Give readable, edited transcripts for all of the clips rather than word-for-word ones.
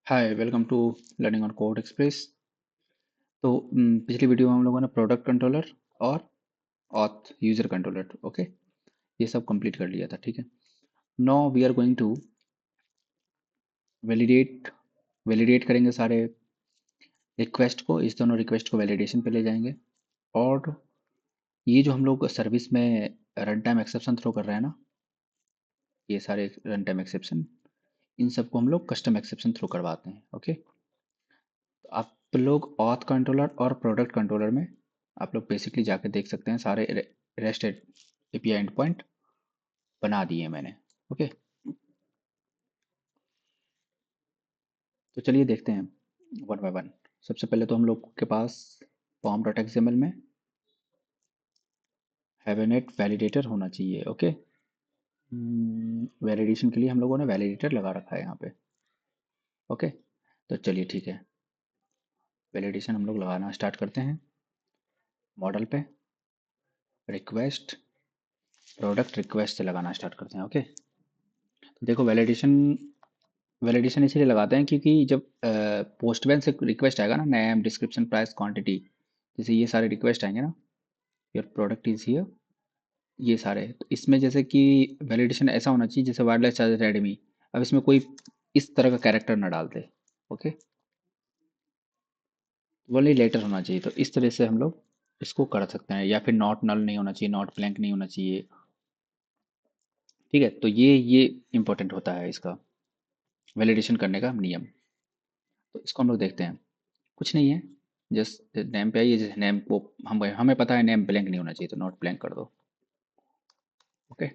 Hi welcome to learning on code express. तो पिछली video में हम लोगों ने प्रोडक्ट कंट्रोलर और ऑथ यूजर कंट्रोलर ओके ये सब कंप्लीट कर लिया था। ठीक है, now we are going to validate validate करेंगे सारे रिक्वेस्ट को। इस दोनों रिक्वेस्ट को वैलिडेशन पे ले जाएंगे और ये जो हम लोग सर्विस में रन टाइम एक्सेप्शन थ्रो कर रहे हैं ना, ये सारे रन टाइम एक्सेप्शन, इन सबको हम लोग कस्टम एक्सेप्शन थ्रो करवाते हैं। ओके, तो आप लोग ऑथ कंट्रोलर और प्रोडक्ट कंट्रोलर में आप लोग बेसिकली जाके देख सकते हैं, सारे रेस्ट एपीआई एंड पॉइंट बना दिए मैंने। ओके, तो चलिए देखते हैं वन बाय वन। सबसे पहले तो हम लोग के पास पॉम डॉट एक्सएमएल में हैवेनेट वैलिडेटर होना चाहिए। ओके, वैलिडेशन के लिए हम लोगों ने वैलिडेटर लगा रखा है यहाँ पे। ओके, तो चलिए ठीक है, वैलिडेशन हम लोग लगाना स्टार्ट करते हैं। मॉडल पे रिक्वेस्ट, प्रोडक्ट रिक्वेस्ट से लगाना स्टार्ट करते हैं। ओके, तो देखो वैलिडेशन वैलिडेशन इसीलिए लगाते हैं क्योंकि जब पोस्टमैन से रिक्वेस्ट आएगा ना, नेम डिस्क्रिप्शन प्राइस क्वांटिटी, जैसे ये सारे रिक्वेस्ट आएंगे ना, योर प्रोडक्ट इज हियर, ये सारे, तो इसमें जैसे कि वैलिडेशन ऐसा होना चाहिए जैसे वायरलेस चार्जर रेडमी, अब इसमें कोई इस तरह का कैरेक्टर ना डाल दे। ओके, वही लेटर होना चाहिए, तो इस तरह से हम लोग इसको कर सकते हैं। या फिर नॉट नल नहीं होना चाहिए, नॉट ब्लैंक नहीं होना चाहिए। ठीक है, तो ये इंपॉर्टेंट होता है इसका वैलिडेशन करने का नियम। तो इसको हम लोग देखते हैं, कुछ नहीं है, जस्ट नेम पे आइए। जैसे नेम को हमें पता है नेम ब्लैंक नहीं होना चाहिए, तो नॉट ब्लैंक कर दो। ओके,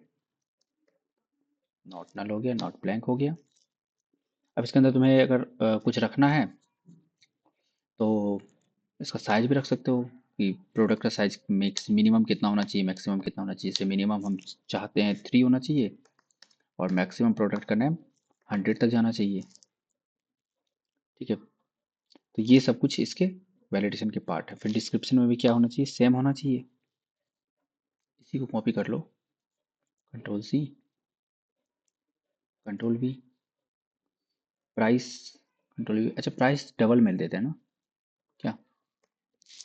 नॉट नल हो गया, नॉट ब्लैंक हो गया। अब इसके अंदर तुम्हें अगर कुछ रखना है तो इसका साइज भी रख सकते हो कि प्रोडक्ट का साइज मिनिमम कितना होना चाहिए, मैक्सिमम कितना होना चाहिए। जैसे मिनिमम हम चाहते हैं 3 होना चाहिए और मैक्सिमम प्रोडक्ट का नेम 100 तक जाना चाहिए। ठीक है, तो ये सब कुछ इसके वैलिडेशन के पार्ट है। फिर डिस्क्रिप्शन में भी क्या होना चाहिए, सेम होना चाहिए। इसी को कॉपी कर लो, control C, control V, price, control V. अच्छा, प्राइस डबल में देते हैं ना क्या,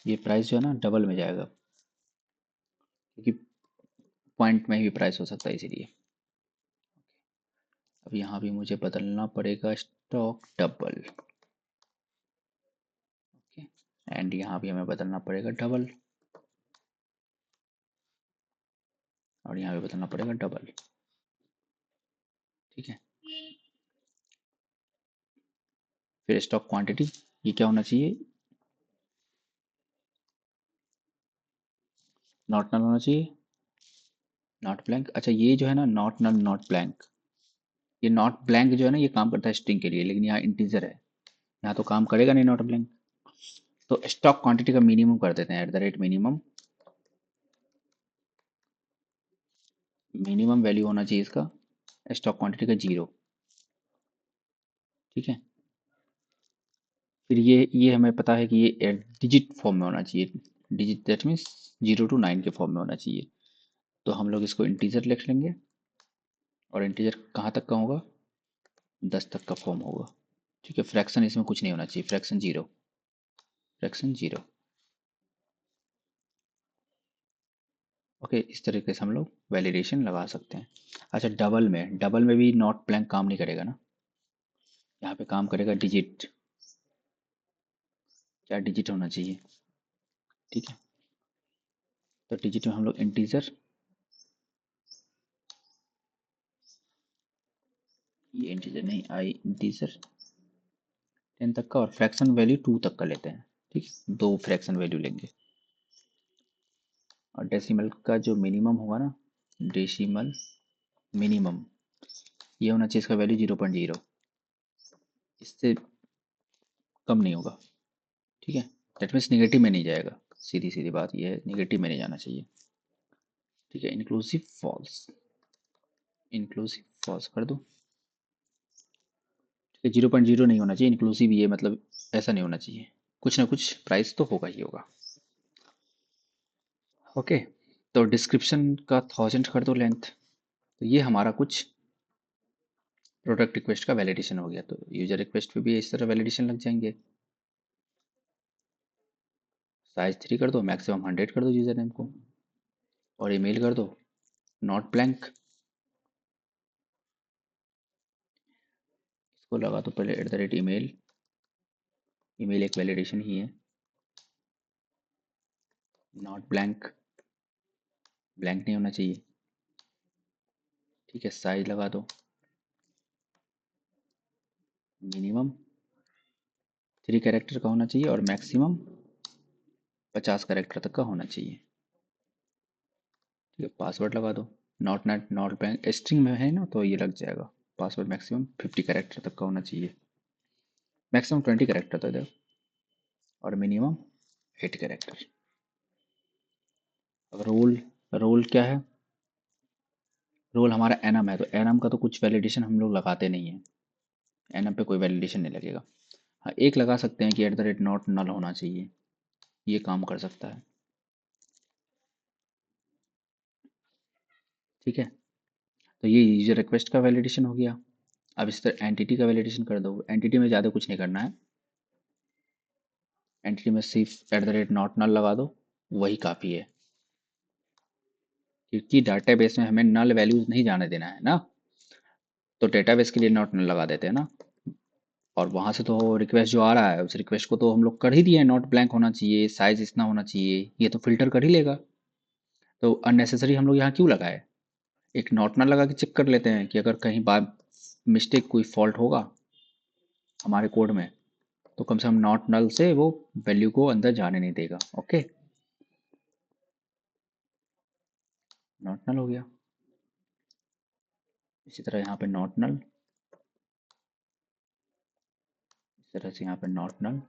ये प्राइस जो है ना डबल में जाएगा क्योंकि पॉइंट में भी प्राइस हो सकता है इसीलिए। अब यहाँ भी मुझे बदलना पड़ेगा स्टॉक डबल। ओके, एंड यहाँ भी हमें बदलना पड़ेगा डबल और यहाँ भी बदलना पड़ेगा डबल। ठीक है, फिर स्टॉक क्वांटिटी, ये क्या होना चाहिए, नॉट नल होना चाहिए, नॉट ब्लैंक। अच्छा, ये जो है ना नॉट नल नॉट ब्लैंक, ये नॉट ब्लैंक जो है ना ये काम करता है स्ट्रिंग के लिए, लेकिन यहाँ इंटीजर है, यहाँ तो काम करेगा नहीं नॉट ब्लैंक। तो स्टॉक क्वांटिटी का मिनिमम कर देते हैं, at the rate minimum, minimum value होना चाहिए इसका स्टॉक क्वांटिटी का 0। ठीक है, फिर ये हमें पता है कि ये डिजिट फॉर्म में होना चाहिए, डिजिट दैट मीन्स 0 to 9 के फॉर्म में होना चाहिए। तो हम लोग इसको इंटीजर लिख लेंगे और इंटीजर कहाँ तक का होगा, 10 तक का फॉर्म होगा। ठीक है, फ्रैक्शन इसमें कुछ नहीं होना चाहिए, fraction zero, fraction zero. Okay, इस तरीके से हम लोग वैलिडेशन लगा सकते हैं। अच्छा, डबल में भी नॉट ब्लैंक काम नहीं करेगा ना, यहाँ पे काम करेगा डिजिट, क्या डिजिट होना चाहिए। ठीक है, तो डिजिट में हम लोग इंटीजर, ये इंटीजर नहीं, आई इंटीजर 10 तक का और फ्रैक्शन वैल्यू 2 तक का लेते हैं। ठीक है, 2 फ्रैक्शन वैल्यू लेंगे और डेसिमल का जो मिनिमम होगा ना, डेसिमल मिनिमम, ये होना चाहिए इसका वैल्यू 0.0, इससे कम नहीं होगा। ठीक है, दैट मीन्स निगेटिव में नहीं जाएगा, सीधी सीधी बात ये है, निगेटिव में नहीं जाना चाहिए। ठीक है, इंक्लूसिव फॉल्स, इंक्लूसिव फॉल्स कर दो। ठीक है, 0.0 नहीं होना चाहिए इंक्लूसिव, ये मतलब ऐसा नहीं होना चाहिए, कुछ ना कुछ प्राइस तो होगा ही होगा। ओके, तो डिस्क्रिप्शन का 1000 कर दो लेंथ। तो ये हमारा कुछ प्रोडक्ट रिक्वेस्ट का वैलिडेशन हो गया, तो यूजर रिक्वेस्ट पे भी इस तरह वैलिडेशन लग जाएंगे। साइज 3 कर दो, मैक्सिमम 100 कर दो यूजर नेम को, और ईमेल कर दो नॉट ब्लैंक। इसको लगा दो पहले @email, ईमेल एक वैलिडेशन ही है, नॉट ब्लैंक, ब्लैंक नहीं होना चाहिए। ठीक है, साइज लगा दो मिनिमम 3 कैरेक्टर का होना चाहिए और मैक्सिमम 50 कैरेक्टर तक का होना चाहिए। ठीक है, पासवर्ड लगा दो नॉट ब्लैंक, स्ट्रिंग में है ना तो ये लग जाएगा। पासवर्ड मैक्सिमम 50 कैरेक्टर तक का होना चाहिए, मैक्सिमम 20 कैरेक्टर तक दो, और मिनिमम 8 कैरेक्टर। अब रोल क्या है? रोल हमारा एनम है, तो एनम का तो कुछ वैलिडेशन हम लोग लगाते नहीं है, एनम पे कोई वैलिडेशन नहीं लगेगा। हाँ, एक लगा सकते हैं कि @नॉट नल होना चाहिए, ये काम कर सकता है। ठीक है, तो ये यूजर रिक्वेस्ट का वैलिडेशन हो गया। अब इस तरह एंटिटी का वैलिडेशन कर दो। एंटिटी में ज़्यादा कुछ नहीं करना है, एंटिटी में सिर्फ @नॉट नल लगा दो, वही काफ़ी है, क्योंकि डाटाबेस में हमें नल वैल्यूज नहीं जाने देना है ना, तो डेटाबेस के लिए नॉट नल लगा देते हैं ना। और वहां से तो रिक्वेस्ट जो आ रहा है, उस रिक्वेस्ट को तो हम लोग कर ही दिए, नॉट ब्लैंक होना चाहिए, साइज इतना होना चाहिए, ये तो फिल्टर कर ही लेगा। तो अननेसेसरी हम लोग यहाँ क्यों लगाए? एक नॉट नल लगा के चेक कर लेते हैं कि अगर कहीं बाय मिस्टेक कोई फॉल्ट होगा हमारे कोड में, तो कम से कम नॉट नल से वो वैल्यू को अंदर जाने नहीं देगा। ओके, नॉट नल हो गया। इसी तरह यहाँ पे नॉट नल, इस तरह से यहाँ पे नॉट नल,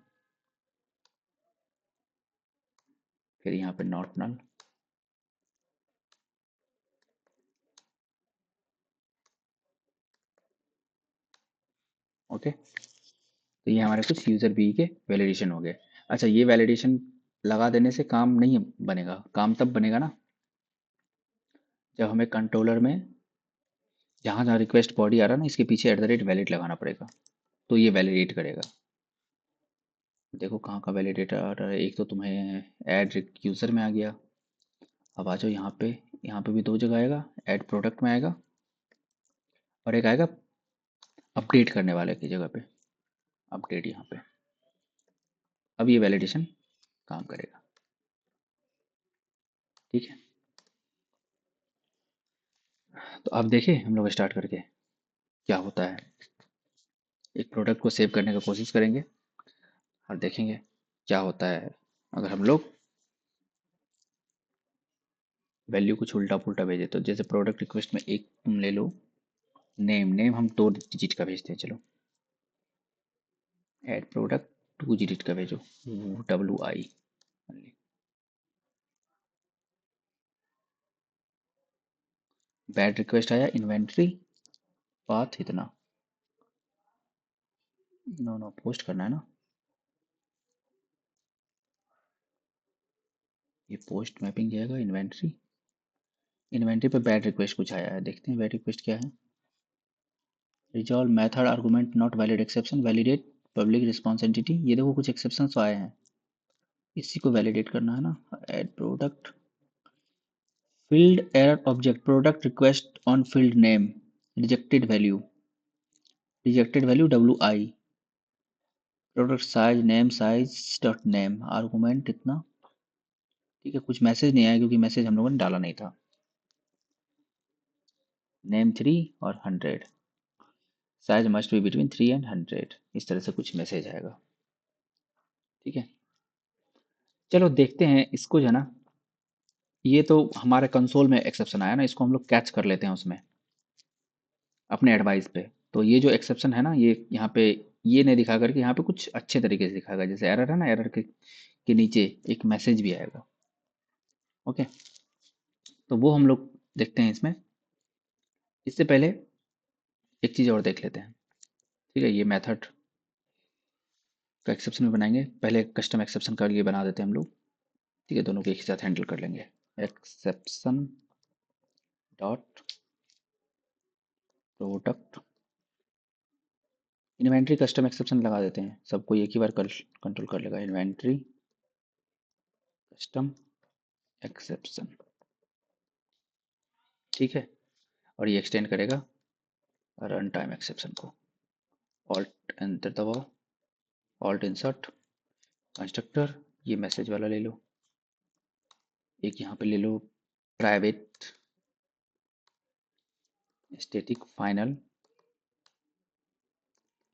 फिर यहाँ पे नॉट नल। ओके, तो ये हमारे कुछ यूजर बी के वैलिडेशन हो गए। अच्छा, ये वैलिडेशन लगा देने से काम नहीं बनेगा, काम तब बनेगा ना जब हमें कंट्रोलर में जहाँ जहाँ रिक्वेस्ट बॉडी आ रहा है ना, इसके पीछे @वैलिड लगाना पड़ेगा, तो ये वैलिडेट करेगा। देखो कहाँ का वैलिडेटर आ रहा है, एक तो तुम्हें ऐड यूजर में आ गया। अब आ जाओ यहाँ पे, यहाँ पे भी दो जगह आएगा, ऐड प्रोडक्ट में आएगा, और एक आएगा अपडेट करने वाले की जगह पे, अपडेट यहाँ पे। अब ये वैलिडेशन काम करेगा। ठीक है, तो अब देखिए हम लोग स्टार्ट करके क्या होता है। एक प्रोडक्ट को सेव करने की कोशिश करेंगे और देखेंगे क्या होता है अगर हम लोग वैल्यू कुछ उल्टा पुल्टा भेजे। तो जैसे प्रोडक्ट रिक्वेस्ट में एक तुम ले लो, नेम हम 2 डिजिट का भेजते हैं, चलो ऐड प्रोडक्ट 2 डिजिट का भेजो, WI। बैड रिक्वेस्ट आया, इन्वेंट्री पाथ इतना, नो नो पोस्ट करना है ना, ये पोस्ट मैपिंग जाएगा इन्वेंट्री। इन्वेंट्री पे बैड रिक्वेस्ट कुछ आया है, देखते हैं बैड रिक्वेस्ट क्या है। Resolve method argument not valid exception validate public response entity, ये देखो कुछ एक्सेप्शंस तो आए हैं, इसी को वैलिडेट करना है ना। Add product field error object product request on field name, rejected value WI, product size name size dot name argument इतना। ठीक है, कुछ मैसेज नहीं आया क्योंकि मैसेज हम लोगों ने डाला नहीं था। नेम 3 और 100, size must be between 3 and 100, इस तरह से कुछ मैसेज आएगा। ठीक है, चलो देखते हैं इसको जो है ना, ये तो हमारे कंसोल में एक्सेप्शन आया ना, इसको हम लोग कैच कर लेते हैं उसमें अपने एडवाइस पे। तो ये जो एक्सेप्शन है ना, ये यहाँ पे ये नहीं दिखा करके यहाँ पे कुछ अच्छे तरीके से दिखाएगा, जैसे एरर है ना, एरर के नीचे एक मैसेज भी आएगा। ओके, तो वो हम लोग देखते हैं इसमें। इससे पहले एक चीज़ और देख लेते हैं। ठीक है, ये मेथड का एक्सेप्शन भी बनाएंगे, पहले कस्टम एक्सेप्शन का ये बना देते हैं हम लोग। ठीक है, दोनों को एक ही साथ हैंडल कर लेंगे। Exception dot product inventory custom exception लगा देते हैं, सबको एक ही बार कंट्रोल कर लेगा। इन्वेंट्री कस्टम एक्सेप्शन, ठीक है। और ये एक्सटेंड करेगा रन टाइम एक्सेप्शन को। ऑल्ट एंटर दबाओ, ऑल्ट इंसर्ट कंस्ट्रक्टर, ये मैसेज वाला ले लो, एक यहाँ पे ले लो private static final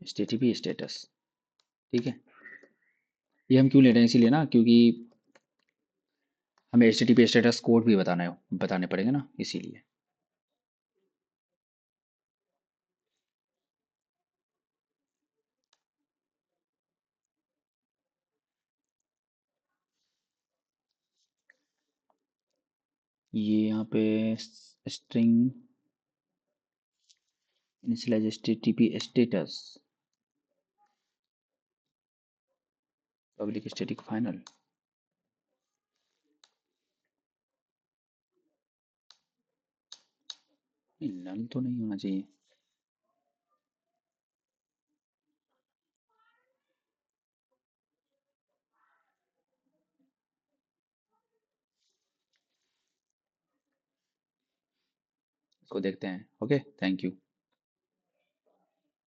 HTTP status, ठीक है। ये हम क्यों ले रहे हैं, इसीलिए ना क्योंकि हमें एचटीटीपी स्टेटस कोड भी बताने पड़ेंगे ना, इसीलिए। ये यहाँ पे string initialize HTTP status public static final, null तो नहीं होना चाहिए। इसको देखते हैं। Okay, thank you.